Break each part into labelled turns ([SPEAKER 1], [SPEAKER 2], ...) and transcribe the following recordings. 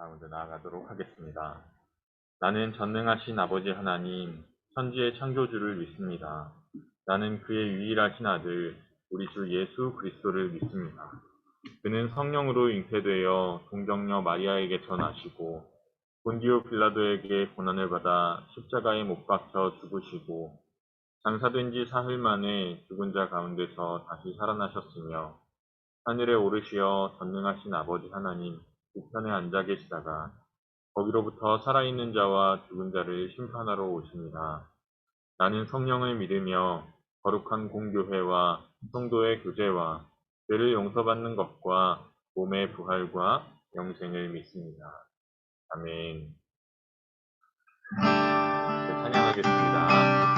[SPEAKER 1] 가운데 나아가도록 하겠습니다. 나는 전능하신 아버지 하나님, 천지의 창조주를 믿습니다. 나는 그의 유일하신 아들, 우리 주 예수 그리스도를 믿습니다. 그는 성령으로 잉태되어 동정녀 마리아에게 전하시고 본디오 빌라도에게 고난을 받아 십자가에 못 박혀 죽으시고 장사된 지 사흘 만에 죽은 자 가운데서 다시 살아나셨으며 하늘에 오르시어 전능하신 아버지 하나님 우편에 앉아 계시다가 거기로부터 살아있는 자와 죽은 자를 심판하러 오십니다. 나는 성령을 믿으며 거룩한 공교회와 성도의 교제와 죄를 용서받는 것과 몸의 부활과 영생을 믿습니다. 아멘. 찬양하겠습니다.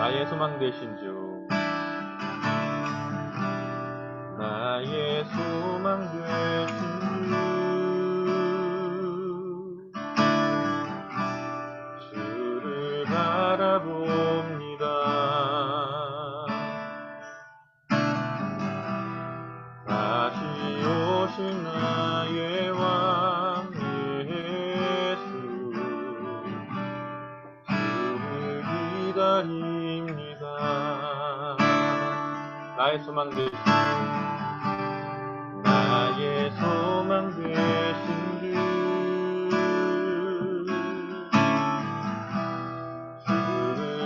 [SPEAKER 1] 나의 소망 되신 주, 나의 소망 되신 주, 주를 바라봅니다. 다시 오실 나의 왕 예수, 주를 기다립니다. 나의 소망 되신 나의 소망 되신 주, 주를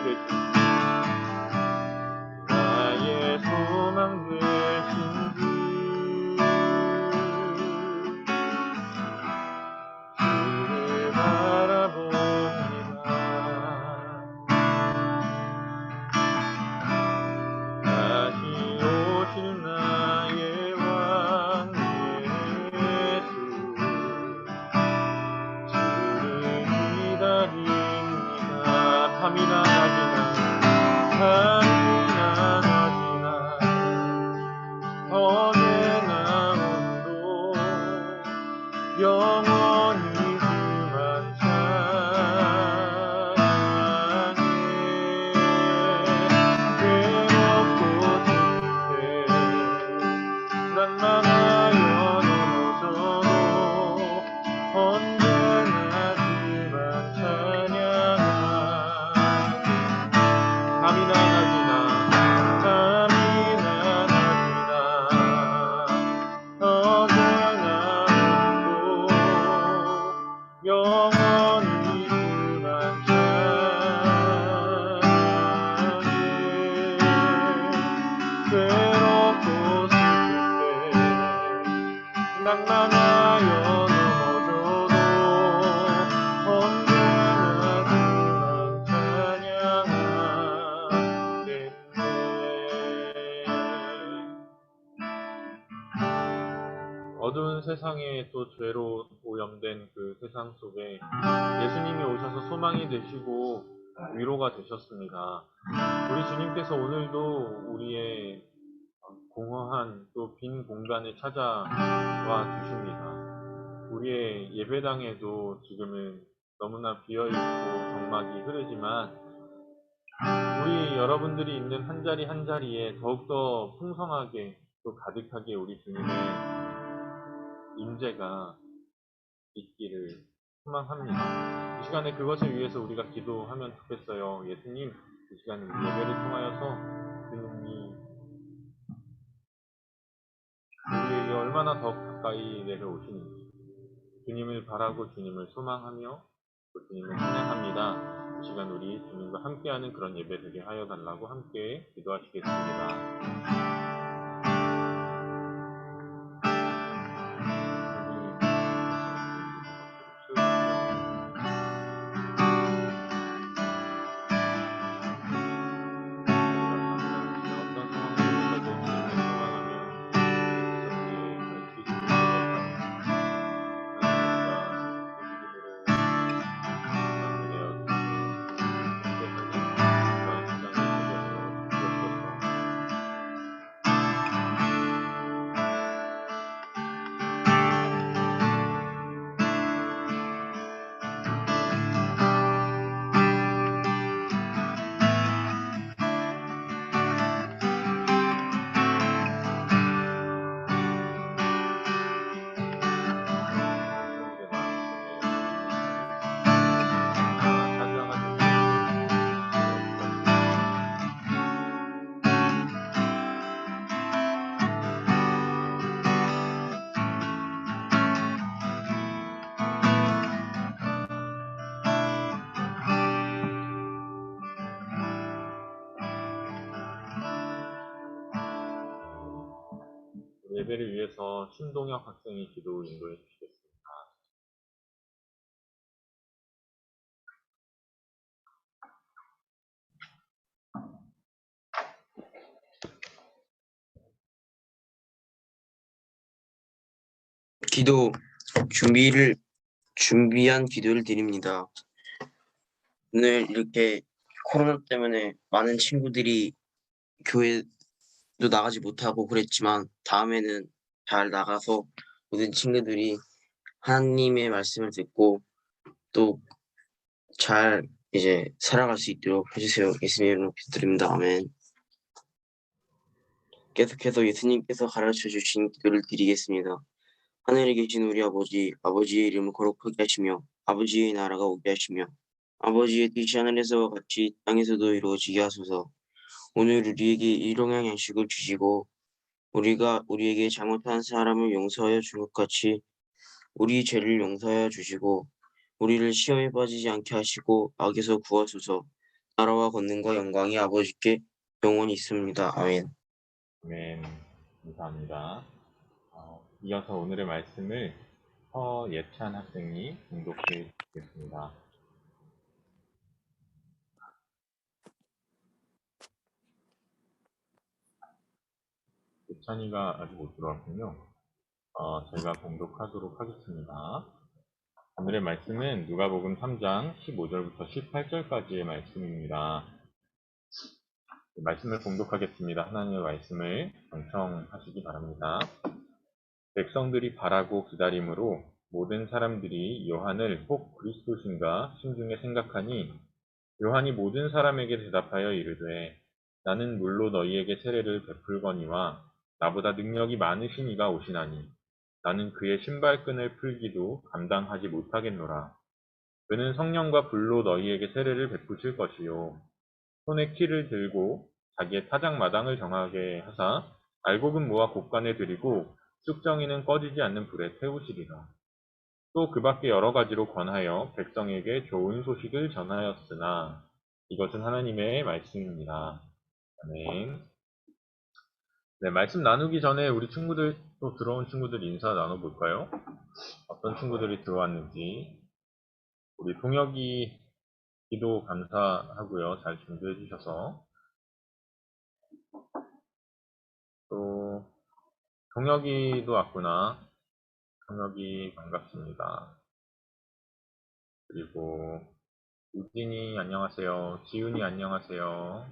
[SPEAKER 1] 되신 나의 소망 되신 주 주를 바라봅니다. 다시 오실 나의 왕 예수 주를 기다립니다. 밤이나 낮이나 어제나 오늘도 영원히 그만 찬양해. 괴롭고 슬플 때 난만하여 넘어져도 언제나 그만 찬양하게. 밤이나 낮이나 어제나 오늘도 영원히 그만 찬양해. 괴롭고 슬플 때 낭만하여 넘어져도 언제나 그만 찬양하겠네. 어두운 세상에 또 죄로 오염된 그 세상 속에 예수님이 오셔서 소망이 되시고 위로가 되셨습니다. 우리 주님께서 오늘도 우리의 공허한 또 빈 공간에 찾아와 주십니다. 우리의 예배당에도 지금은 너무나 비어있고 정막이 흐르지만 우리 여러분들이 있는 한 자리 한 자리에 더욱더 풍성하게 또 가득하게 우리 주님의 임재가 있기를 소망합니다. 이 시간에 그것을 위해서 우리가 기도하면 좋겠어요. 예수님, 이 시간 우리 예배를 통하여서 주님이 우리에게 얼마나 더 가까이 내려오시는지 주님을 바라고 주님을 소망하며 또 주님을 찬양합니다. 이 시간 우리 주님과 함께하는 그런 예배 되게 하여 달라고 함께 기도하시겠습니다. 예배를 위해서 신동혁 학생이 기도 인도해 주시겠습니다.
[SPEAKER 2] 기도 준비한 기도를 드립니다. 오늘 이렇게 코로나 때문에 많은 친구들이 교회도 나가지 못하고 그랬지만 다음에는 잘 나가서 모든 친구들이 하나님의 말씀을 듣고 또 잘 이제 살아갈 수 있도록 해주세요. 예수님 이름으로 기도드립니다. 아멘. 계속해서 예수님께서 가르쳐 주신 기도를 드리겠습니다. 하늘에 계신 우리 아버지, 아버지의 이름을 거룩하게 하시며 아버지의 나라가 오게 하시며 아버지의 뜻이 하늘에서와 같이 땅에서도 이루어지게 하소서. 오늘 우리에게 일용할 양식을 주시고 우리가 우리에게 잘못한 사람을 용서하여 준 것 같이 우리 죄를 용서하여 주시고 우리를 시험에 빠지지 않게 하시고 악에서 구하소서. 나라와 권능과 영광이 아버지께 영원히 있습니다. 아멘.
[SPEAKER 1] 아멘. 감사합니다. 이어서 오늘의 말씀을 서예찬 학생이 봉독해 주겠습니다. 예찬이가 아직 못 들어왔군요. 제가 봉독하도록 하겠습니다. 오늘의 말씀은 누가복음 3장 15절부터 18절까지의 말씀입니다. 말씀을 봉독하겠습니다. 하나님의 말씀을 경청하시기 바랍니다. 백성들이 바라고 기다림으로 모든 사람들이 요한을 혹 그리스도신가 심중에 생각하니 요한이 모든 사람에게 대답하여 이르되 나는 물로 너희에게 세례를 베풀거니와 나보다 능력이 많으신 이가 오시나니 나는 그의 신발끈을 풀기도 감당하지 못하겠노라. 그는 성령과 불로 너희에게 세례를 베푸실 것이요 손에 키를 들고 자기의 타작마당을 정하게 하사 알곡은 모아 곡간에 들이고 쑥정이는 꺼지지 않는 불에 태우시리라. 또 그 밖에 여러 가지로 권하여 백성에게 좋은 소식을 전하였으나 이것은 하나님의 말씀입니다. 아멘. 네, 말씀 나누기 전에 우리 친구들, 또 들어온 친구들 인사 나눠볼까요? 어떤 친구들이 들어왔는지. 우리 동혁이 기도 감사하고요. 잘 준비해 주셔서. 또 동혁이도 왔구나. 동혁이 반갑습니다. 그리고 우진이 안녕하세요. 지훈이 안녕하세요.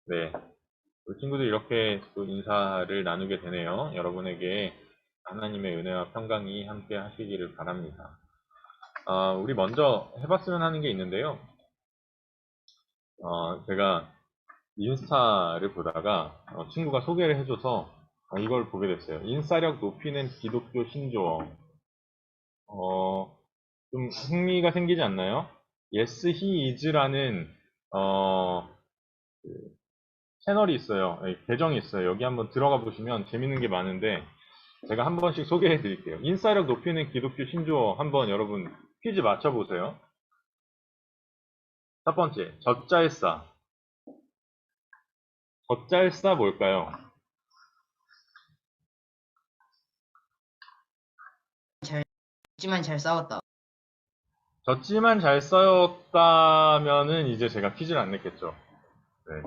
[SPEAKER 1] 네, 우리 친구들 이렇게 또 인사를 나누게 되네요. 여러분에게 하나님의 은혜와 평강이 함께 하시기를 바랍니다. 우리 먼저 해봤으면 하는 게 있는데요. 제가 인스타를 보다가 친구가 소개를 해줘서 이걸 보게 됐어요. 인싸력 높이는 기독교 신조어. 좀 흥미가 생기지 않나요? Yes, he is라는 그 채널이 있어요. 계정이 있어요. 여기 한번 들어가 보시면 재밌는 게 많은데 제가 한 번씩 소개해 드릴게요. 인싸력 높이는 기독교 신조어 한번 여러분 퀴즈 맞춰보세요. 첫 번째, 젖잘싸. 젖잘싸 뭘까요?
[SPEAKER 3] 졌지만 잘 싸웠다.
[SPEAKER 1] 졌지만 잘 싸웠다면은 이제 제가 퀴즈를 안 냈겠죠. 네,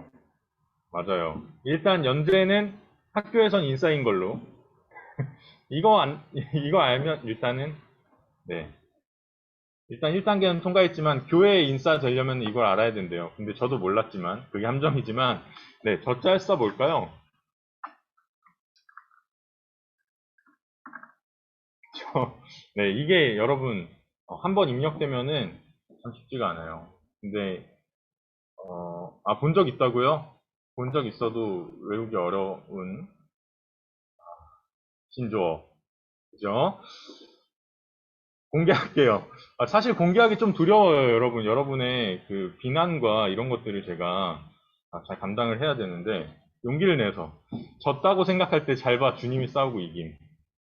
[SPEAKER 1] 맞아요. 일단 연재는 학교에선 인싸인 걸로. 이거 알면 일단은, 네. 일단 1단계는 통과했지만 교회 인싸 되려면 이걸 알아야 된대요. 근데 저도 몰랐지만 그게 함정이지만 네, 젖잘싸 뭘까요? 네, 이게 여러분 한번 입력되면은 참 쉽지가 않아요. 근데 본 적 있다고요? 본 적 있어도 외우기 어려운 신조어, 그죠? 공개할게요. 사실 공개하기 좀 두려워요, 여러분. 여러분의 그 비난과 이런 것들을 제가 잘 감당을 해야 되는데 용기를 내서 졌다고 생각할 때 잘 봐, 주님이 싸우고 이김.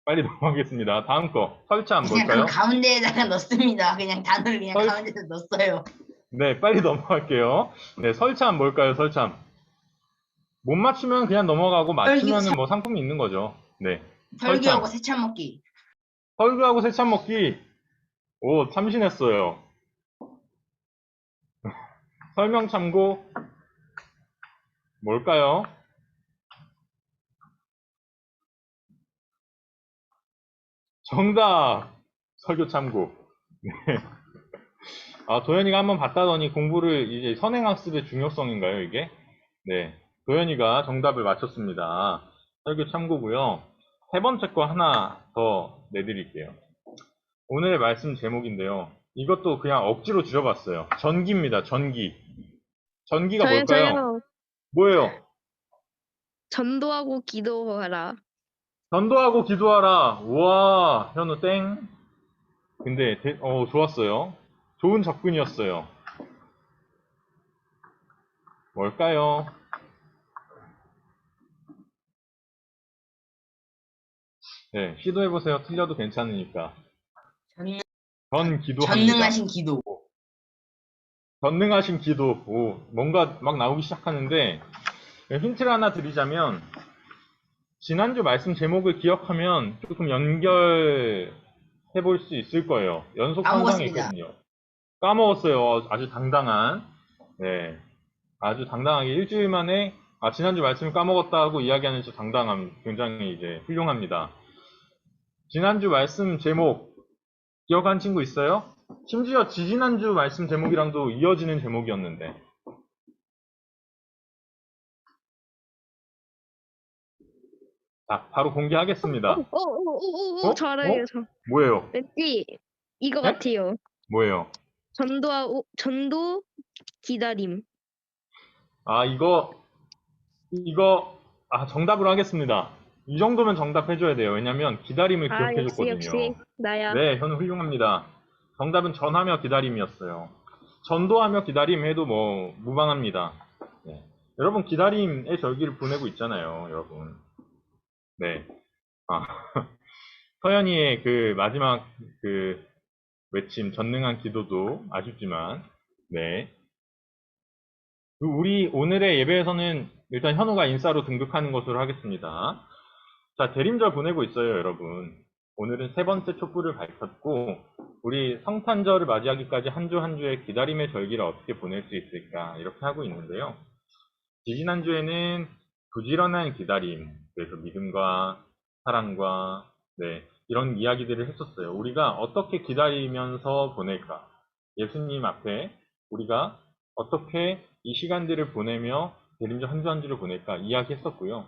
[SPEAKER 1] 빨리 넘어가겠습니다. 다음 거 설참
[SPEAKER 3] 그냥
[SPEAKER 1] 뭘까요?
[SPEAKER 3] 그 가운데에다가 넣습니다. 그냥 단어를 그냥
[SPEAKER 1] 설-
[SPEAKER 3] 가운데다 넣었어요.
[SPEAKER 1] 네, 빨리 넘어갈게요. 네, 설참 뭘까요? 설참. 못 맞추면 그냥 넘어가고 맞추면은 뭐 상품이 있는 거죠. 네, 설참.
[SPEAKER 3] 설교하고 세참 먹기.
[SPEAKER 1] 설교하고 새참 먹기. 오, 참신했어요. 설명 참고 뭘까요? 정답! 설교 참고. 네. 도현이가 한번 봤다더니 공부를 이제 선행학습의 중요성인가요, 이게? 네. 도현이가 정답을 맞췄습니다. 설교 참고고요. 세 번째 거 하나 더 내드릴게요. 오늘의 말씀 제목인데요. 이것도 그냥 억지로 줄여봤어요. 전기입니다, 전기. 전기가 뭘까요?
[SPEAKER 4] 저요.
[SPEAKER 1] 뭐예요?
[SPEAKER 4] 전도하고 기도하라.
[SPEAKER 1] 전도하고 기도하라. 우와, 현우 땡. 근데, 좋았어요. 좋은 접근이었어요. 뭘까요? 네, 시도해보세요. 틀려도 괜찮으니까.
[SPEAKER 3] 전,
[SPEAKER 1] 전 기도합니다.
[SPEAKER 3] 전능하신 기도.
[SPEAKER 1] 전능하신 기도. 오, 뭔가 막 나오기 시작하는데, 힌트를 하나 드리자면, 지난주 말씀 제목을 기억하면 조금 연결해 볼 수 있을 거예요. 연속 선상에
[SPEAKER 3] 까먹었습니다.
[SPEAKER 1] 있거든요. 까먹었어요. 아주 당당한. 네. 아주 당당하게 일주일 만에, 지난주 말씀을 까먹었다 하고 이야기하는 저 당당함 굉장히 이제 훌륭합니다. 지난주 말씀 제목 기억한 친구 있어요? 심지어 지지난주 말씀 제목이랑도 이어지는 제목이었는데. 자, 바로 공개하겠습니다. 어?
[SPEAKER 4] 저 알아요.
[SPEAKER 1] 어?
[SPEAKER 4] 저
[SPEAKER 1] 뭐예요?
[SPEAKER 4] 왠지 이거
[SPEAKER 1] 네?
[SPEAKER 4] 같아요.
[SPEAKER 1] 뭐예요?
[SPEAKER 4] 전도 기다림.
[SPEAKER 1] 정답으로 하겠습니다. 이 정도면 정답해줘야 돼요. 왜냐면 기다림을
[SPEAKER 4] 역시
[SPEAKER 1] 기억해줬거든요.
[SPEAKER 4] 나야.
[SPEAKER 1] 네, 현우 훌륭합니다. 정답은 전하며 기다림이었어요. 전도하며 기다림 해도 뭐 무방합니다. 네. 여러분 기다림의 절기를 보내고 있잖아요, 여러분. 네. 아, 서연이의 그 마지막 그 외침 전능한 기도도 아쉽지만, 네. 우리 오늘의 예배에서는 일단 현우가 인싸로 등극하는 것으로 하겠습니다. 자, 대림절 보내고 있어요, 여러분. 오늘은 세 번째 촛불을 밝혔고, 우리 성탄절을 맞이하기까지 한 주 한 주의 기다림의 절기를 어떻게 보낼 수 있을까, 이렇게 하고 있는데요. 지지난주에는 부지런한 기다림, 그래서 믿음과 사랑과, 네, 이런 이야기들을 했었어요. 우리가 어떻게 기다리면서 보낼까? 예수님 앞에 우리가 어떻게 이 시간들을 보내며 대림절 한 주 한 주를 보낼까 이야기했었고요.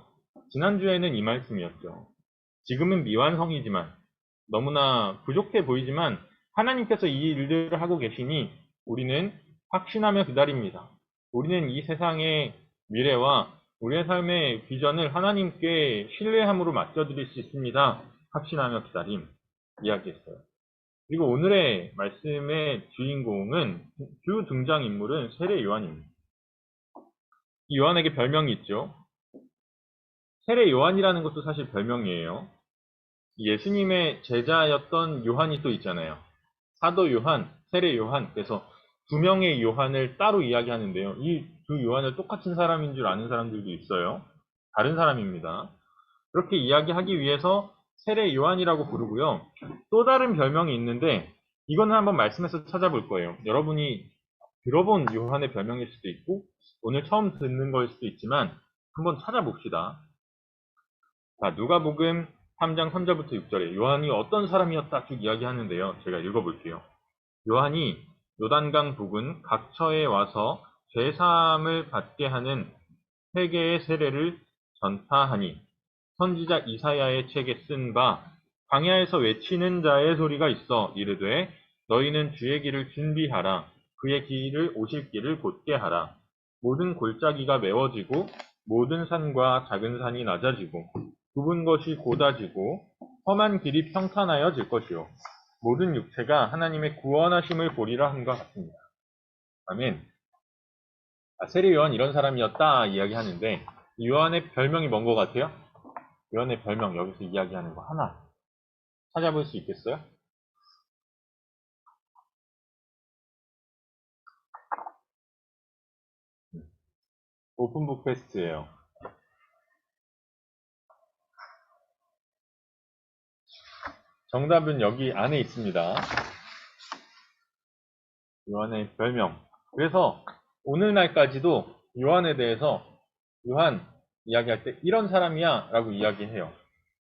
[SPEAKER 1] 지난주에는 이 말씀이었죠. 지금은 미완성이지만 너무나 부족해 보이지만 하나님께서 이 일들을 하고 계시니 우리는 확신하며 기다립니다. 우리는 이 세상의 미래와 우리의 삶의 비전을 하나님께 신뢰함으로 맡겨드릴 수 있습니다. 확신하며 기다림 이야기했어요. 그리고 오늘의 말씀의 주인공은 주 등장인물은 세례 요한입니다. 이 요한에게 별명이 있죠. 세례 요한이라는 것도 사실 별명이에요. 예수님의 제자였던 요한이 또 있잖아요. 사도 요한, 세례 요한. 그래서 두 명의 요한을 따로 이야기하는데요. 이 두 요한을 똑같은 사람인 줄 아는 사람들도 있어요. 다른 사람입니다. 그렇게 이야기하기 위해서 세례 요한이라고 부르고요. 또 다른 별명이 있는데 이거는 한번 말씀해서 찾아볼 거예요. 여러분이 들어본 요한의 별명일 수도 있고 오늘 처음 듣는 걸 수도 있지만 한번 찾아봅시다. 자, 누가복음 3장 3절부터 6절에 요한이 어떤 사람이었다 쭉 이야기하는데요. 제가 읽어볼게요. 요한이 요단강 부근 각처에 와서 죄사함을 받게 하는 회개의 세례를 전파하니 선지자 이사야의 책에 쓴 바 광야에서 외치는 자의 소리가 있어 이르되 너희는 주의 길을 준비하라 그의 길을 오실 길을 곧게 하라 모든 골짜기가 메워지고 모든 산과 작은 산이 낮아지고 굽은 것이 곧아지고 험한 길이 평탄하여질 것이요 모든 육체가 하나님의 구원하심을 보리라 함과 같습니다. 아멘. 세례 요한 이런 사람이었다 이야기하는데 요한의 별명이 뭔 것 같아요? 요한의 별명 여기서 이야기하는 거 하나 찾아볼 수 있겠어요? 오픈북 퀘스트예요. 정답은 여기 안에 있습니다. 요한의 별명. 그래서 오늘날까지도 요한에 대해서 요한 이야기할 때 이런 사람이야 라고 이야기해요.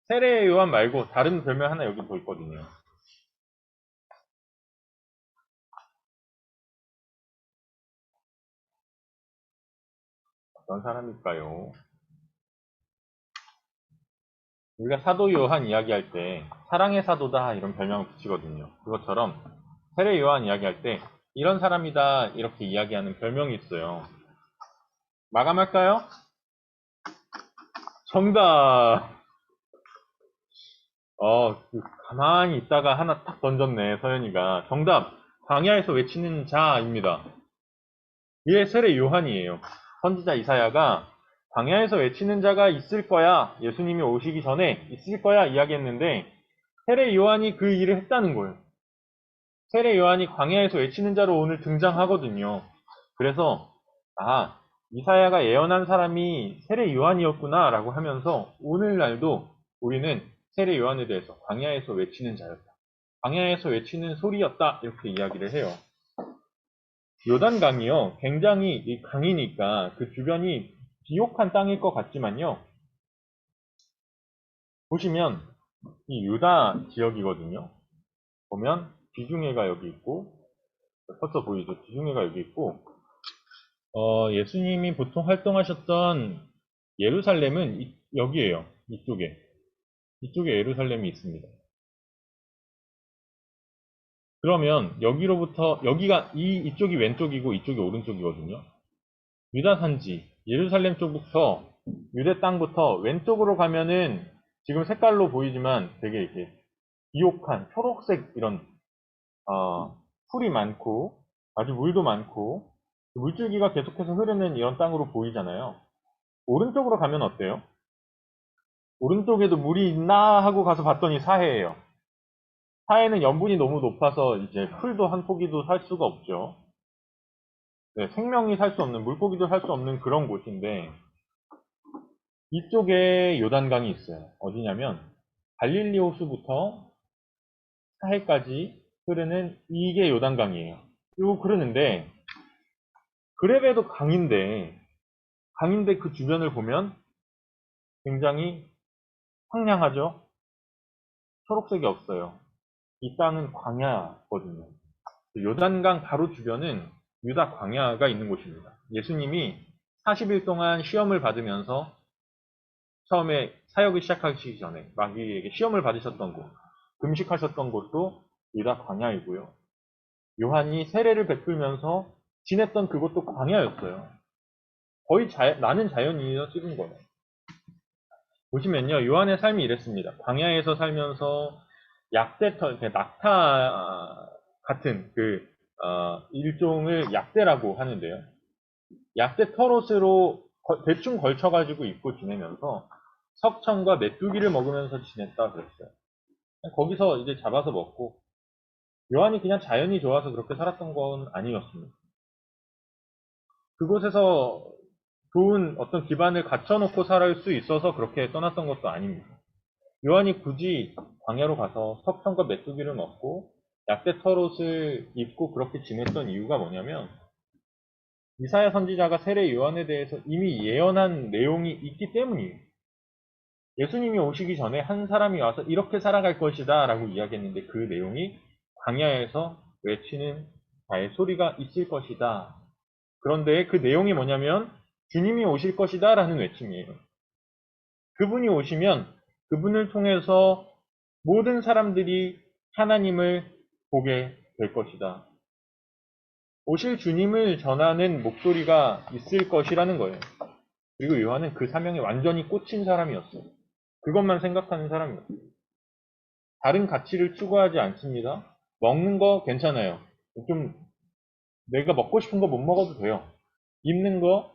[SPEAKER 1] 세례 요한 말고 다른 별명 하나 여기 더 있거든요. 어떤 사람일까요? 우리가 사도 요한 이야기할 때 사랑의 사도다 이런 별명을 붙이거든요. 그것처럼 세례 요한 이야기할 때 이런 사람이다 이렇게 이야기하는 별명이 있어요. 마감할까요? 정답! 가만히 있다가 하나 딱 던졌네, 서연이가. 정답! 광야에서 외치는 자입니다. 이게 세례 요한이에요. 선지자 이사야가 광야에서 외치는 자가 있을 거야. 예수님이 오시기 전에 있을 거야 이야기했는데 세례 요한이 그 일을 했다는 거예요. 세례 요한이 광야에서 외치는 자로 오늘 등장하거든요. 그래서 이사야가 예언한 사람이 세례 요한이었구나 라고 하면서 오늘날도 우리는 세례 요한에 대해서 광야에서 외치는 자였다, 광야에서 외치는 소리였다, 이렇게 이야기를 해요. 요단강이요, 굉장히 이 강이니까 그 주변이 비옥한 땅일 것 같지만요, 보시면 이 유다 지역이거든요. 보면 지중해가 여기 있고, 서서 보이죠? 지중해가 여기 있고, 예수님이 보통 활동하셨던 예루살렘은 여기에요. 이쪽에 예루살렘이 있습니다. 그러면 여기로부터 여기가 이쪽이 왼쪽이고 이쪽이 오른쪽이거든요. 유다 산지 예루살렘 쪽부터, 유대 땅부터 왼쪽으로 가면은 지금 색깔로 보이지만 되게 이렇게 비옥한 초록색 이런 풀이 많고 아주 물도 많고 물줄기가 계속해서 흐르는 이런 땅으로 보이잖아요. 오른쪽으로 가면 어때요? 오른쪽에도 물이 있나 하고 가서 봤더니 사해예요. 사해는 염분이 너무 높아서 이제 풀도 한 포기도 살 수가 없죠. 네, 생명이 살 수 없는, 물고기도 살 수 없는 그런 곳인데, 이쪽에 요단강이 있어요. 어디냐면 갈릴리 호수부터 사해까지 흐르는 이게 요단강이에요. 요 그러는데 그래봬도 강인데 그 주변을 보면 굉장히 황량하죠. 초록색이 없어요. 이 땅은 광야거든요. 요단강 바로 주변은 유다 광야가 있는 곳입니다. 예수님이 40일 동안 시험을 받으면서 처음에 사역을 시작하시기 전에 마귀에게 시험을 받으셨던 곳, 금식하셨던 곳도 유다 광야이고요. 요한이 세례를 베풀면서 지냈던 그곳도 광야였어요. 거의 나는 자연인이라 찍은 거예요. 보시면요, 요한의 삶이 이랬습니다. 광야에서 살면서 낙타 같은 일종을 약대라고 하는데요. 약대 털옷으로 대충 걸쳐가지고 입고 지내면서 석청과 메뚜기를 먹으면서 지냈다 그랬어요. 거기서 이제 잡아서 먹고, 요한이 그냥 자연이 좋아서 그렇게 살았던 건 아니었습니다. 그곳에서 좋은 어떤 기반을 갖춰놓고 살 수 있어서 그렇게 떠났던 것도 아닙니다. 요한이 굳이 광야로 가서 석청과 메뚜기를 먹고 약대 털옷을 입고 그렇게 지냈던 이유가 뭐냐면, 이사야 선지자가 세례 요한에 대해서 이미 예언한 내용이 있기 때문이에요. 예수님이 오시기 전에 한 사람이 와서 이렇게 살아갈 것이다 라고 이야기했는데, 그 내용이 광야에서 외치는 자의 소리가 있을 것이다. 그런데 그 내용이 뭐냐면 주님이 오실 것이다 라는 외침이에요. 그분이 오시면 그분을 통해서 모든 사람들이 하나님을 보게 될 것이다. 오실 주님을 전하는 목소리가 있을 것이라는 거예요. 그리고 요한은 그 사명에 완전히 꽂힌 사람이었어요. 그것만 생각하는 사람이었어요. 다른 가치를 추구하지 않습니다. 먹는 거 괜찮아요. 좀 내가 먹고 싶은 거 못 먹어도 돼요. 입는 거,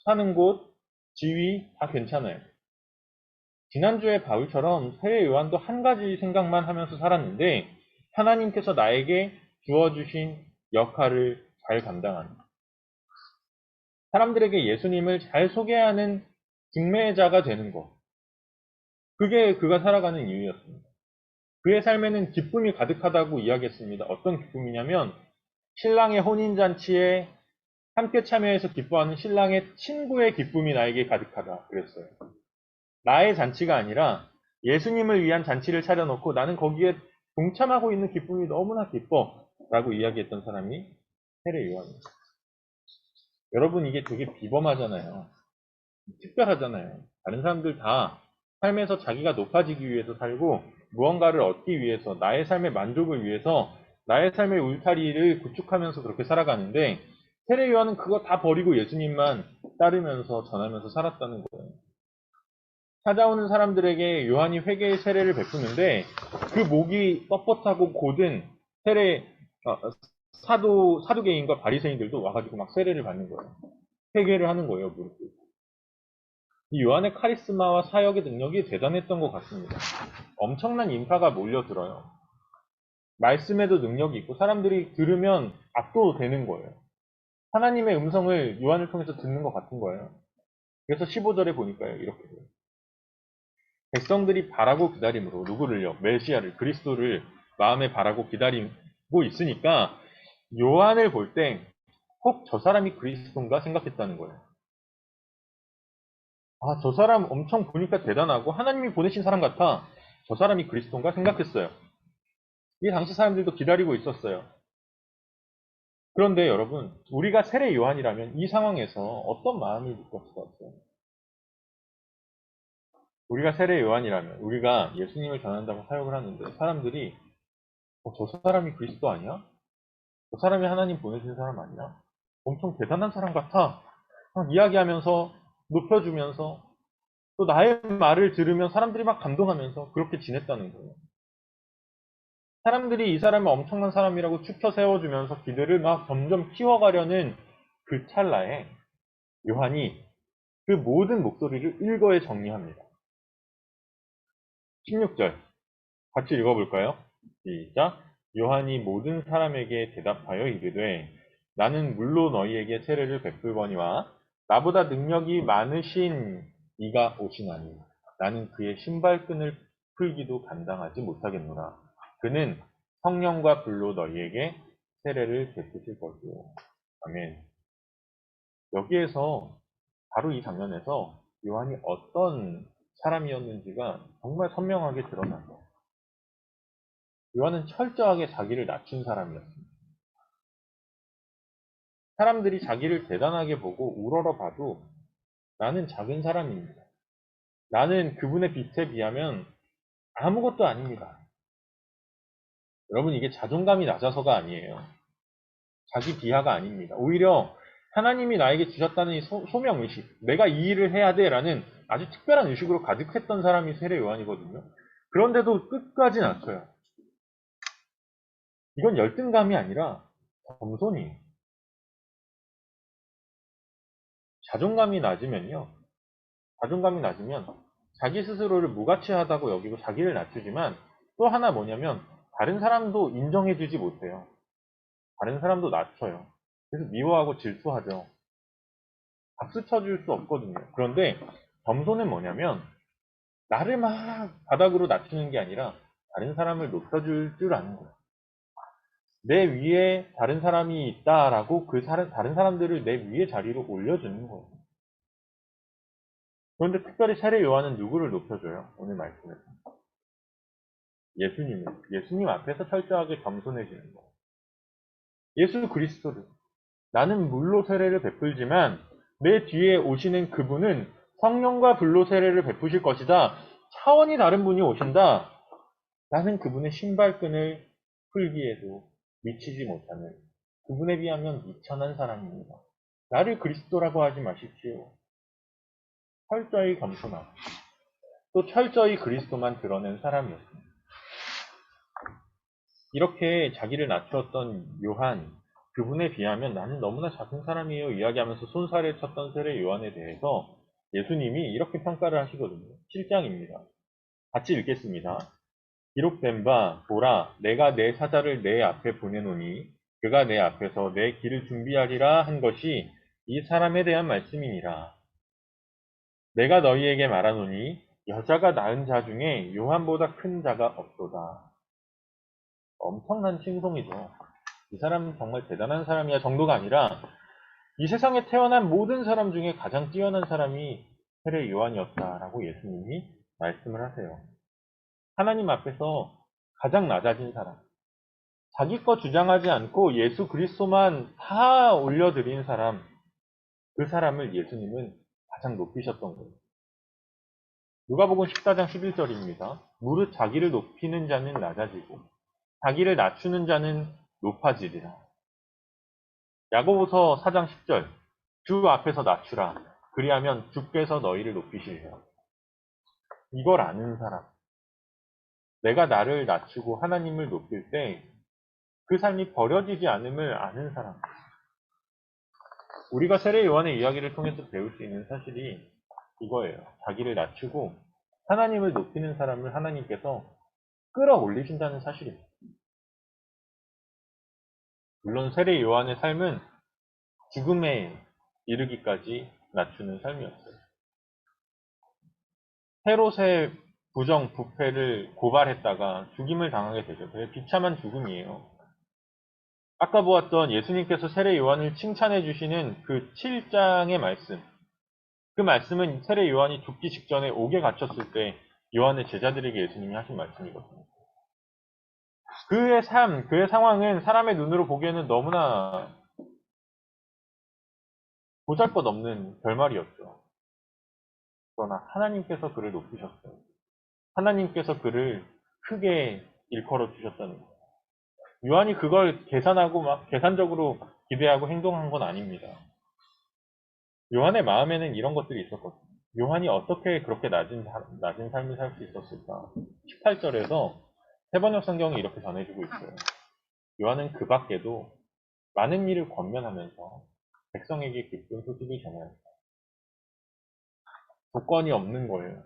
[SPEAKER 1] 사는 곳, 지위 다 괜찮아요. 지난주에 바울처럼 세례 요한도 한 가지 생각만 하면서 살았는데, 하나님께서 나에게 주어주신 역할을 잘 감당하는, 사람들에게 예수님을 잘 소개하는 중매자가 되는 것, 그게 그가 살아가는 이유였습니다. 그의 삶에는 기쁨이 가득하다고 이야기했습니다. 어떤 기쁨이냐면 신랑의 혼인잔치에 함께 참여해서 기뻐하는 신랑의 친구의 기쁨이 나에게 가득하다 그랬어요. 나의 잔치가 아니라 예수님을 위한 잔치를 차려놓고 나는 거기에 동참하고 있는 기쁨이 너무나 기뻐 라고 이야기했던 사람이 세례 요한입니다. 여러분, 이게 되게 비범하잖아요. 특별하잖아요. 다른 사람들 다 삶에서 자기가 높아지기 위해서 살고 무언가를 얻기 위해서, 나의 삶의 만족을 위해서 나의 삶의 울타리를 구축하면서 그렇게 살아가는데, 세례 요한은 그거 다 버리고 예수님만 따르면서 전하면서 살았다는 거예요. 찾아오는 사람들에게 요한이 회개의 세례를 베푸는데 그 목이 뻣뻣하고 고든 사두개인과 바리새인들도 와가지고 막 세례를 받는 거예요. 회개를 하는 거예요. 무릎 꿇고. 이 요한의 카리스마와 사역의 능력이 대단했던 것 같습니다. 엄청난 인파가 몰려들어요. 말씀에도 능력이 있고 사람들이 들으면 압도되는 거예요. 하나님의 음성을 요한을 통해서 듣는 것 같은 거예요. 그래서 15절에 보니까요. 이렇게 돼요. 백성들이 바라고 기다림으로 누구를요? 메시아를, 그리스도를 마음에 바라고 기다리고 있으니까 요한을 볼 때 혹 저 사람이 그리스도인가 생각했다는 거예요. 아, 저 사람 엄청 보니까 대단하고 하나님이 보내신 사람 같아. 저 사람이 그리스도인가 생각했어요. 이 당시 사람들도 기다리고 있었어요. 그런데 여러분, 우리가 세례 요한이라면 이 상황에서 어떤 마음이 느꼈을 것 같아요? 우리가 세례 요한이라면 우리가 예수님을 전한다고 사역을 하는데 사람들이 저 사람이 그리스도 아니야? 저 사람이 하나님 보내신 사람 아니야? 엄청 대단한 사람 같아. 막 이야기하면서 높여주면서 또 나의 말을 들으면 사람들이 막 감동하면서 그렇게 지냈다는 거예요. 사람들이 이 사람을 엄청난 사람이라고 추켜 세워주면서 기대를 막 점점 키워가려는 그 찰나에 요한이 그 모든 목소리를 일거에 정리합니다. 16절 같이 읽어볼까요? 시작. 요한이 모든 사람에게 대답하여 이르되 나는 물로 너희에게 세례를 베풀거니와 나보다 능력이 많으신 이가 오시나니 나는 그의 신발끈을 풀기도 감당하지 못하겠노라. 그는 성령과 불로 너희에게 세례를 베푸실 것이요. 아멘. 여기에서 바로 이 장면에서 요한이 어떤 사람이었는지가 정말 선명하게 드러나요. 요한은 철저하게 자기를 낮춘 사람이었습니다. 사람들이 자기를 대단하게 보고 우러러봐도 나는 작은 사람입니다. 나는 그분의 빛에 비하면 아무것도 아닙니다. 여러분, 이게 자존감이 낮아서가 아니에요. 자기 비하가 아닙니다. 오히려 하나님이 나에게 주셨다는 이 소명의식, 내가 이 일을 해야 돼라는 아주 특별한 의식으로 가득했던 사람이 세례 요한이거든요. 그런데도 끝까지 낮춰요. 이건 열등감이 아니라 겸손이에요. 자존감이 낮으면 자기 스스로를 무가치하다고 여기고 자기를 낮추지만 또 하나 뭐냐면 다른 사람도 인정해주지 못해요. 다른 사람도 낮춰요. 그래서 미워하고 질투하죠. 박수 쳐줄 수 없거든요. 그런데 겸손은 뭐냐면 나를 막 바닥으로 낮추는 게 아니라 다른 사람을 높여줄 줄 아는 거예요. 내 위에 다른 사람이 있다라고 다른 사람들을 내 위의 자리로 올려주는 거예요. 그런데 특별히 세례 요한은 누구를 높여줘요? 오늘 말씀에서. 예수님 앞에서 철저하게 겸손해지는 거예요. 예수 그리스도를. 나는 물로 세례를 베풀지만 내 뒤에 오시는 그분은 성령과 불로 세례를 베푸실 것이다. 차원이 다른 분이 오신다. 나는 그분의 신발끈을 풀기에도 미치지 못하는 그분에 비하면 미천한 사람입니다. 나를 그리스도라고 하지 마십시오. 철저히 겸손하고 또 철저히 그리스도만 드러낸 사람이었습니다. 이렇게 자기를 낮추었던 요한, 그분에 비하면 나는 너무나 작은 사람이에요 이야기하면서 손살에 쳤던 세례 요한에 대해서 예수님이 이렇게 평가를 하시거든요. 7장입니다. 같이 읽겠습니다. 기록된 바 보라 내가 내 사자를 내 앞에 보내노니 그가 내 앞에서 내 길을 준비하리라 한 것이 이 사람에 대한 말씀이니라. 내가 너희에게 말하노니 여자가 낳은 자 중에 요한보다 큰 자가 없도다. 엄청난 칭송이죠. 이 사람은 정말 대단한 사람이야 정도가 아니라 이 세상에 태어난 모든 사람 중에 가장 뛰어난 사람이 세례 요한이었다라고 예수님이 말씀을 하세요. 하나님 앞에서 가장 낮아진 사람, 자기 것 주장하지 않고 예수 그리스도만 다 올려드린 사람, 그 사람을 예수님은 가장 높이셨던 거예요. 누가복음 14장 11절입니다. 무릇 자기를 높이는 자는 낮아지고 자기를 낮추는 자는 높아지리라. 야고보서 4장 10절 주 앞에서 낮추라. 그리하면 주께서 너희를 높이시리라. 이걸 아는 사람, 내가 나를 낮추고 하나님을 높일 때 그 삶이 버려지지 않음을 아는 사람. 우리가 세례 요한의 이야기를 통해서 배울 수 있는 사실이 이거예요. 자기를 낮추고 하나님을 높이는 사람을 하나님께서 끌어올리신다는 사실입니다. 물론 세례 요한의 삶은 죽음에 이르기까지 낮추는 삶이었어요. 헤롯의 부정, 부패를 고발했다가 죽임을 당하게 되죠. 그게 비참한 죽음이에요. 아까 보았던 예수님께서 세례 요한을 칭찬해 주시는 그 7장의 말씀. 그 말씀은 세례 요한이 죽기 직전에 옥에 갇혔을 때 요한의 제자들에게 예수님이 하신 말씀이거든요. 그의 삶, 그의 상황은 사람의 눈으로 보기에는 너무나 보잘것없는 결말이었죠. 그러나 하나님께서 그를 높이셨어요. 하나님께서 그를 크게 일컬어 주셨다는 거예요. 요한이 그걸 계산하고 막 계산적으로 기대하고 행동한 건 아닙니다. 요한의 마음에는 이런 것들이 있었거든요. 요한이 어떻게 그렇게 낮은 삶을 살 수 있었을까? 18절에서 세번역 성경이 이렇게 전해주고 있어요. 요한은 그 밖에도 많은 일을 권면하면서 백성에게 기쁜 소식을 전합니다. 조건이 없는 거예요.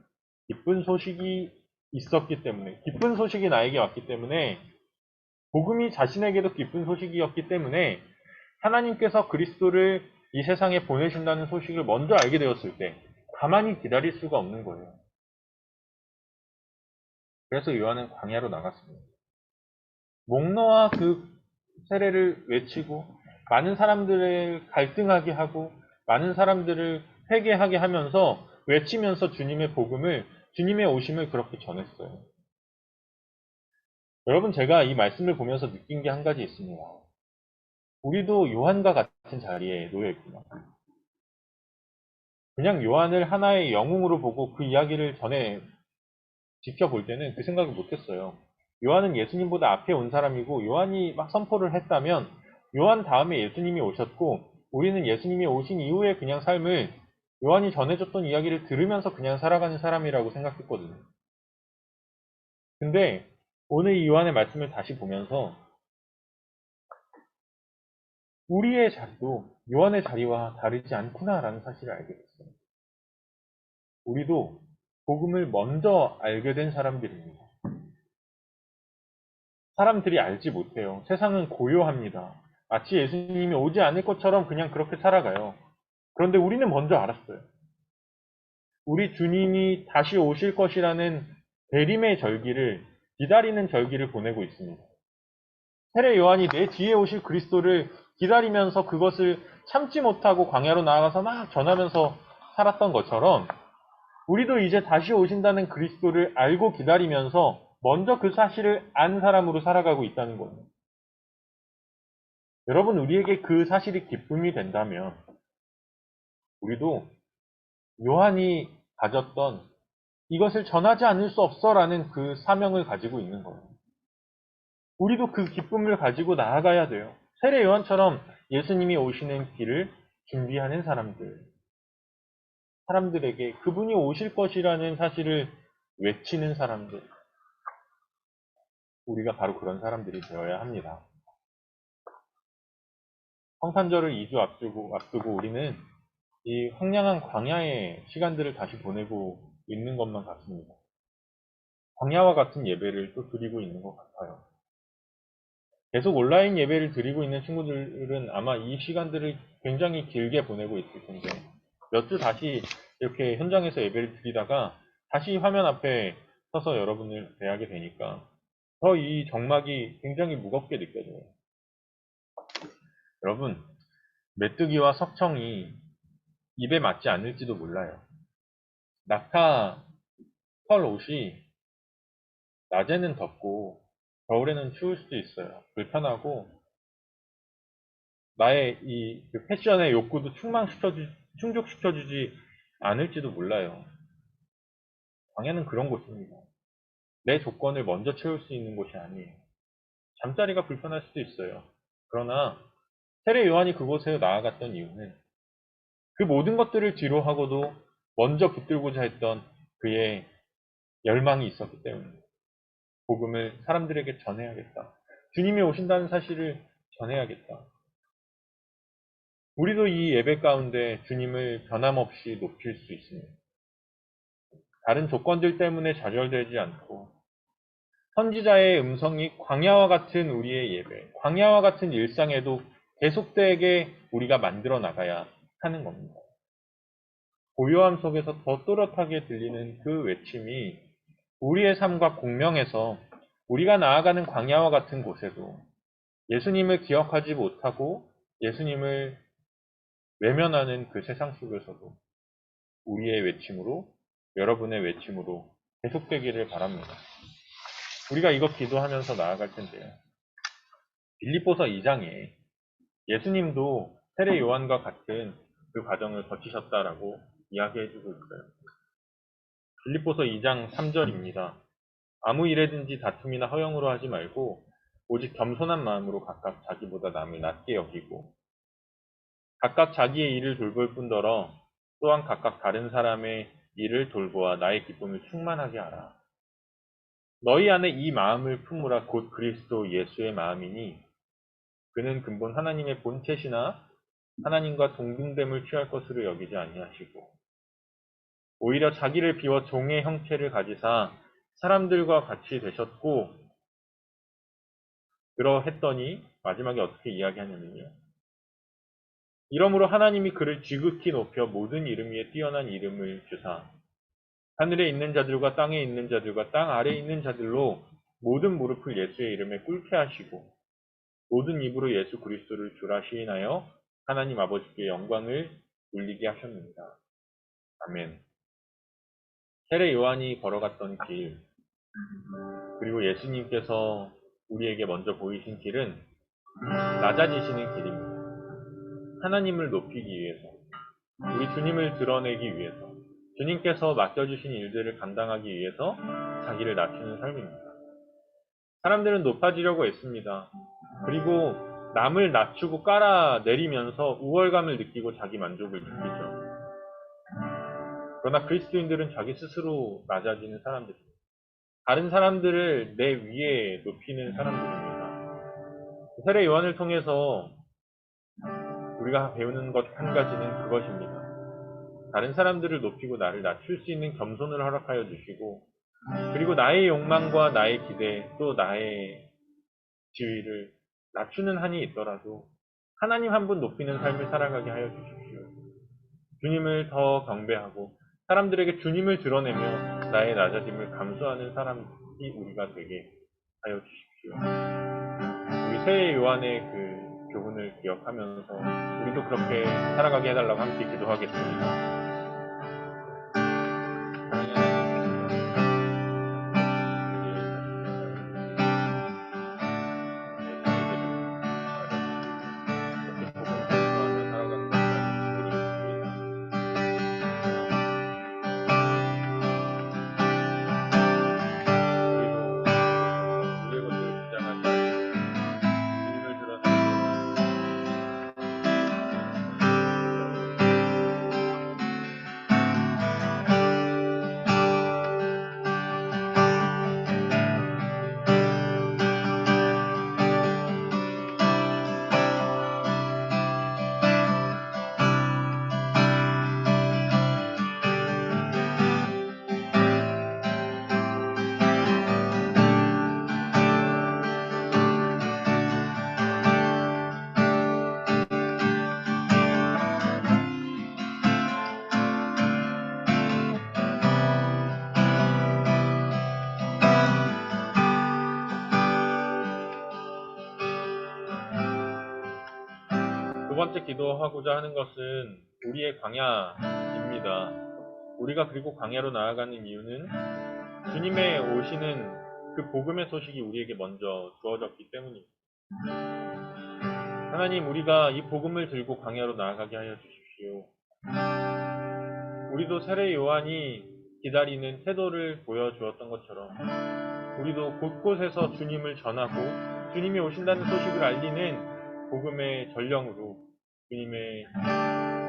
[SPEAKER 1] 기쁜 소식이 있었기 때문에, 기쁜 소식이 나에게 왔기 때문에, 복음이 자신에게도 기쁜 소식이었기 때문에 하나님께서 그리스도를 이 세상에 보내신다는 소식을 먼저 알게 되었을 때 가만히 기다릴 수가 없는 거예요. 그래서 요한은 광야로 나갔습니다. 목노아 그 세례를 외치고 많은 사람들을 갈등하게 하고 많은 사람들을 회개하게 하면서 외치면서 주님의 복음을, 주님의 오심을 그렇게 전했어요. 여러분, 제가 이 말씀을 보면서 느낀 게 한 가지 있습니다. 우리도 요한과 같은 자리에 놓여 있구나. 그냥 요한을 하나의 영웅으로 보고 그 이야기를 전해 지켜볼 때는 그 생각을 못했어요. 요한은 예수님보다 앞에 온 사람이고 요한이 막 선포를 했다면 요한 다음에 예수님이 오셨고 우리는 예수님이 오신 이후에 그냥 삶을 요한이 전해줬던 이야기를 들으면서 그냥 살아가는 사람이라고 생각했거든요. 근데 오늘 이 요한의 말씀을 다시 보면서 우리의 자리도 요한의 자리와 다르지 않구나라는 사실을 알게 됐어요. 우리도 복음을 먼저 알게 된 사람들입니다. 사람들이 알지 못해요. 세상은 고요합니다. 마치 예수님이 오지 않을 것처럼 그냥 그렇게 살아가요. 그런데 우리는 먼저 알았어요. 우리 주님이 다시 오실 것이라는 대림의 절기를, 기다리는 절기를 보내고 있습니다. 세례 요한이 내 뒤에 오실 그리스도를 기다리면서 그것을 참지 못하고 광야로 나아가서 막 전하면서 살았던 것처럼 우리도 이제 다시 오신다는 그리스도를 알고 기다리면서 먼저 그 사실을 안 사람으로 살아가고 있다는 거예요. 여러분, 우리에게 그 사실이 기쁨이 된다면 우리도 요한이 가졌던 이것을 전하지 않을 수 없어라는 그 사명을 가지고 있는 거예요. 우리도 그 기쁨을 가지고 나아가야 돼요. 세례 요한처럼 예수님이 오시는 길을 준비하는 사람들에게 그분이 오실 것이라는 사실을 외치는 사람들, 우리가 바로 그런 사람들이 되어야 합니다. 성탄절을 2주 앞두고 우리는 이 황량한 광야의 시간들을 다시 보내고 있는 것만 같습니다. 광야와 같은 예배를 또 드리고 있는 것 같아요. 계속 온라인 예배를 드리고 있는 친구들은 아마 이 시간들을 굉장히 길게 보내고 있을 텐데 몇 주 다시 이렇게 현장에서 예배를 드리다가 다시 화면 앞에 서서 여러분을 대하게 되니까 더 이 정막이 굉장히 무겁게 느껴져요. 여러분, 메뚜기와 석청이 입에 맞지 않을지도 몰라요. 낙타 털 옷이 낮에는 덥고 겨울에는 추울 수도 있어요. 불편하고 나의 그 패션의 욕구도 충족시켜주지 않을지도 몰라요. 광야는 그런 곳입니다. 내 조건을 먼저 채울 수 있는 곳이 아니에요. 잠자리가 불편할 수도 있어요. 그러나 세례 요한이 그곳에 나아갔던 이유는 그 모든 것들을 뒤로 하고도 먼저 붙들고자 했던 그의 열망이 있었기 때문입니다. 복음을 사람들에게 전해야겠다. 주님이 오신다는 사실을 전해야겠다. 우리도 이 예배 가운데 주님을 변함없이 높일 수 있습니다. 다른 조건들 때문에 좌절되지 않고 선지자의 음성이 광야와 같은 우리의 예배, 광야와 같은 일상에도 계속되게 우리가 만들어 나가야 하는 겁니다. 고요함 속에서 더 또렷하게 들리는 그 외침이 우리의 삶과 공명해서 우리가 나아가는 광야와 같은 곳에도 예수님을 기억하지 못하고 예수님을 외면하는 그 세상 속에서도 우리의 외침으로, 여러분의 외침으로 계속되기를 바랍니다. 우리가 이거 기도하면서 나아갈 텐데요. 빌립보서 2장에 예수님도 세례 요한과 같은 그 과정을 거치셨다라고 이야기해주고 있어요. 빌립보서 2장 3절입니다. 아무 일에든지 다툼이나 허영으로 하지 말고 오직 겸손한 마음으로 각각 자기보다 남을 낮게 여기고 각각 자기의 일을 돌볼 뿐더러 또한 각각 다른 사람의 일을 돌보아 나의 기쁨을 충만하게 하라. 너희 안에 이 마음을 품으라. 곧 그리스도 예수의 마음이니 그는 근본 하나님의 본체시나 하나님과 동등됨을 취할 것으로 여기지 아니하시고 오히려 자기를 비워 종의 형체를 가지사 사람들과 같이 되셨고 그러했더니 마지막에 어떻게 이야기하냐면요. 이러므로 하나님이 그를 지극히 높여 모든 이름 위에 뛰어난 이름을 주사 하늘에 있는 자들과 땅에 있는 자들과 땅 아래에 있는 자들로 모든 무릎을 예수의 이름에 꿇게 하시고 모든 입으로 예수 그리스도를 주라 시인하여 하나님 아버지께 영광을 돌리게 하셨습니다. 아멘. 세례 요한이 걸어갔던 길, 그리고 예수님께서 우리에게 먼저 보이신 길은 낮아지시는 길입니다. 하나님을 높이기 위해서, 우리 주님을 드러내기 위해서, 주님께서 맡겨주신 일들을 감당하기 위해서 자기를 낮추는 삶입니다. 사람들은 높아지려고 애씁니다. 그리고 남을 낮추고 깔아내리면서 우월감을 느끼고 자기 만족을 느끼죠. 그러나 그리스도인들은 자기 스스로 낮아지는 사람들입니다. 다른 사람들을 내 위에 높이는 사람들입니다. 세례 요한을 통해서 우리가 배우는 것 한 가지는 그것입니다. 다른 사람들을 높이고 나를 낮출 수 있는 겸손을 허락하여 주시고 그리고 나의 욕망과 나의 기대 또 나의 지위를 낮추는 한이 있더라도 하나님 한 분 높이는 삶을 살아가게 하여 주십시오. 주님을 더 경배하고 사람들에게 주님을 드러내며 나의 낮아짐을 감수하는 사람이 우리가 되게 하여 주십시오. 우리 세례 요한의 그 교훈을 기억하면서 우리도 그렇게 살아가게 해달라고 함께 기도하겠습니다. 두 번째 기도하고자 하는 것은 우리의 광야입니다. 우리가 그리고 광야로 나아가는 이유는 주님의 오시는 그 복음의 소식이 우리에게 먼저 주어졌기 때문입니다. 하나님, 우리가 이 복음을 들고 광야로 나아가게 하여 주십시오. 우리도 세례 요한이 기다리는 태도를 보여주었던 것처럼 우리도 곳곳에서 주님을 전하고 주님이 오신다는 소식을 알리는 복음의 전령으로 주님의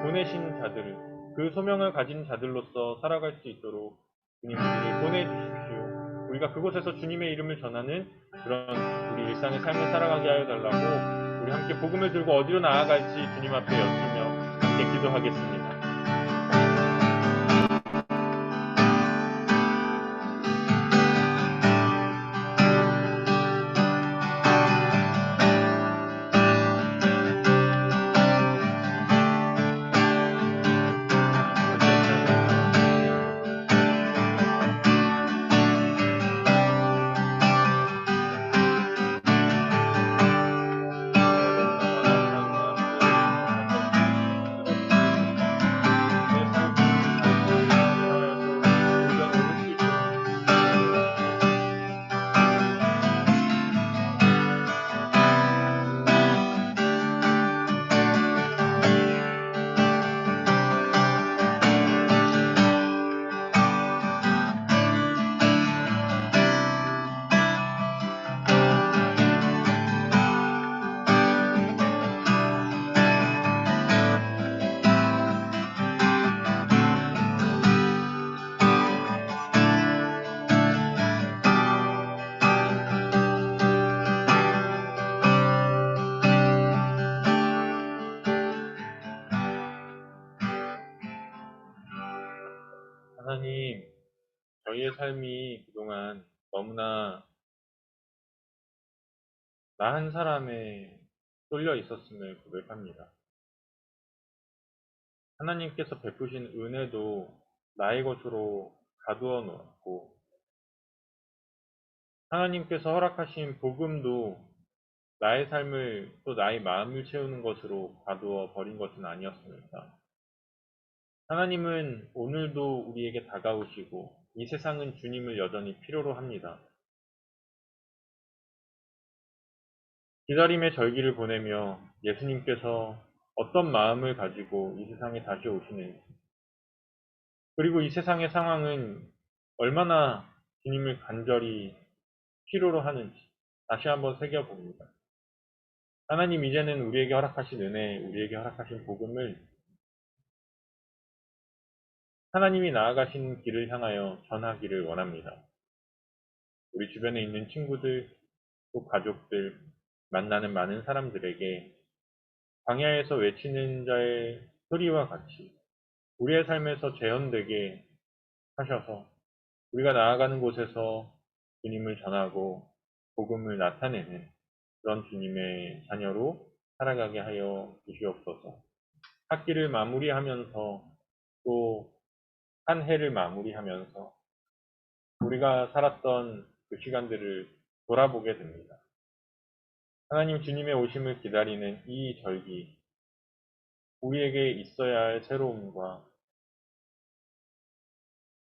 [SPEAKER 1] 보내신 자들, 그 소명을 가진 자들로서 살아갈 수 있도록 주님 우리를 보내주십시오. 우리가 그곳에서 주님의 이름을 전하는 그런 우리 일상의 삶을 살아가게 하여 달라고 우리 함께 복음을 들고 어디로 나아갈지 주님 앞에 여쭈며 함께 기도하겠습니다. 하나님, 저희의 삶이 그동안 너무나 나 한 사람에 쏠려 있었음을 고백합니다. 하나님께서 베푸신 은혜도 나의 것으로 가두어 놓았고, 하나님께서 허락하신 복음도 나의 삶을 또 나의 마음을 채우는 것으로 가두어 버린 것은 아니었습니다. 하나님은 오늘도 우리에게 다가오시고 이 세상은 주님을 여전히 필요로 합니다. 기다림의 절기를 보내며 예수님께서 어떤 마음을 가지고 이 세상에 다시 오시는지, 그리고 이 세상의 상황은 얼마나 주님을 간절히 필요로 하는지 다시 한번 새겨봅니다. 하나님, 이제는 우리에게 허락하신 은혜, 우리에게 허락하신 복음을 하나님이 나아가신 길을 향하여 전하기를 원합니다. 우리 주변에 있는 친구들, 또 가족들, 만나는 많은 사람들에게 광야에서 외치는 자의 소리와 같이 우리의 삶에서 재현되게 하셔서 우리가 나아가는 곳에서 주님을 전하고 복음을 나타내는 그런 주님의 자녀로 살아가게 하여 주시옵소서. 학기를 마무리하면서 또 한 해를 마무리하면서 우리가 살았던 그 시간들을 돌아보게 됩니다. 하나님, 주님의 오심을 기다리는 이 절기, 우리에게 있어야 할 새로움과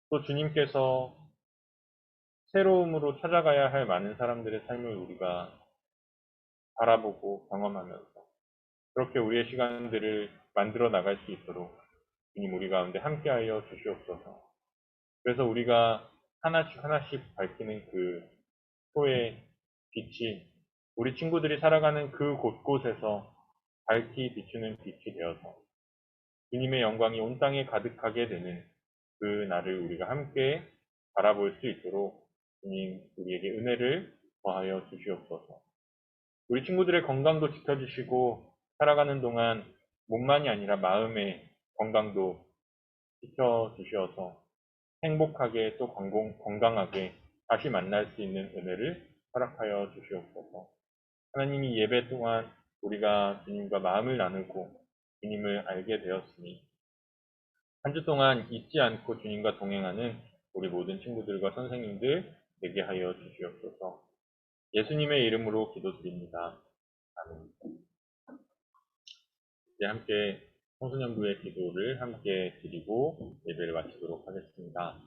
[SPEAKER 1] 또 주님께서 새로움으로 찾아가야 할 많은 사람들의 삶을 우리가 바라보고 경험하면서 그렇게 우리의 시간들을 만들어 나갈 수 있도록 주님 우리 가운데 함께하여 주시옵소서. 그래서 우리가 하나씩 하나씩 밝히는 그 소의 빛이 우리 친구들이 살아가는 그 곳곳에서 밝히 비추는 빛이 되어서 주님의 영광이 온 땅에 가득하게 되는 그 날을 우리가 함께 바라볼 수 있도록 주님 우리에게 은혜를 더하여 주시옵소서. 우리 친구들의 건강도 지켜주시고 살아가는 동안 몸만이 아니라 마음의 건강도 지켜주셔서 행복하게 또 건강하게 다시 만날 수 있는 은혜를 허락하여 주시옵소서. 하나님이 예배 동안 우리가 주님과 마음을 나누고 주님을 알게 되었으니 한 주 동안 잊지 않고 주님과 동행하는 우리 모든 친구들과 선생님들 되게 하여 주시옵소서. 예수님의 이름으로 기도드립니다. 아멘. 이제 함께 청소년부의 기도를 함께 드리고 예배를 마치도록 하겠습니다.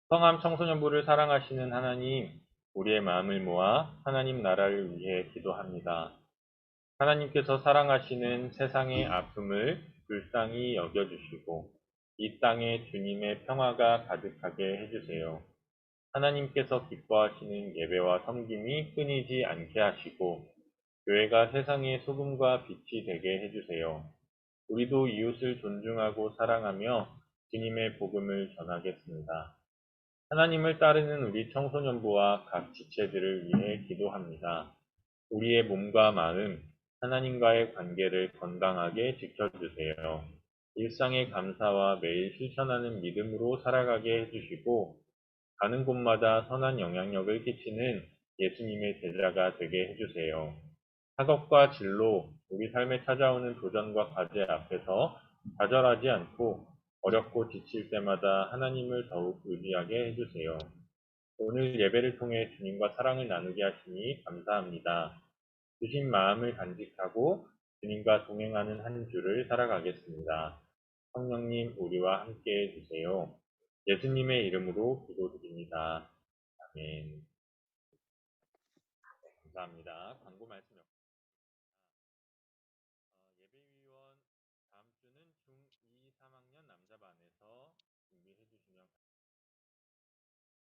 [SPEAKER 1] 성함 청소년부를 사랑하시는 하나님, 우리의 마음을 모아 하나님 나라를 위해 기도합니다. 하나님께서 사랑하시는 세상의 아픔을 불쌍히 여겨주시고 이 땅에 주님의 평화가 가득하게 해주세요. 하나님께서 기뻐하시는 예배와 섬김이 끊이지 않게 하시고 교회가 세상의 소금과 빛이 되게 해주세요. 우리도 이웃을 존중하고 사랑하며 주님의 복음을 전하겠습니다. 하나님을 따르는 우리 청소년부와 각 지체들을 위해 기도합니다. 우리의 몸과 마음, 하나님과의 관계를 건강하게 지켜주세요. 일상의 감사와 매일 실천하는 믿음으로 살아가게 해주시고 가는 곳마다 선한 영향력을 끼치는 예수님의 제자가 되게 해주세요. 학업과 진로, 우리 삶에 찾아오는 도전과 과제 앞에서 좌절하지 않고 어렵고 지칠 때마다 하나님을 더욱 의지하게 해주세요. 오늘 예배를 통해 주님과 사랑을 나누게 하시니 감사합니다. 주신 마음을 간직하고 주님과 동행하는 한 주를 살아가겠습니다. 성령님 우리와 함께 해주세요. 예수님의 이름으로 기도드립니다. 아멘. 감사합니다. 광고 말씀 예배위원 다음 주는 중2 3학년 남자반에서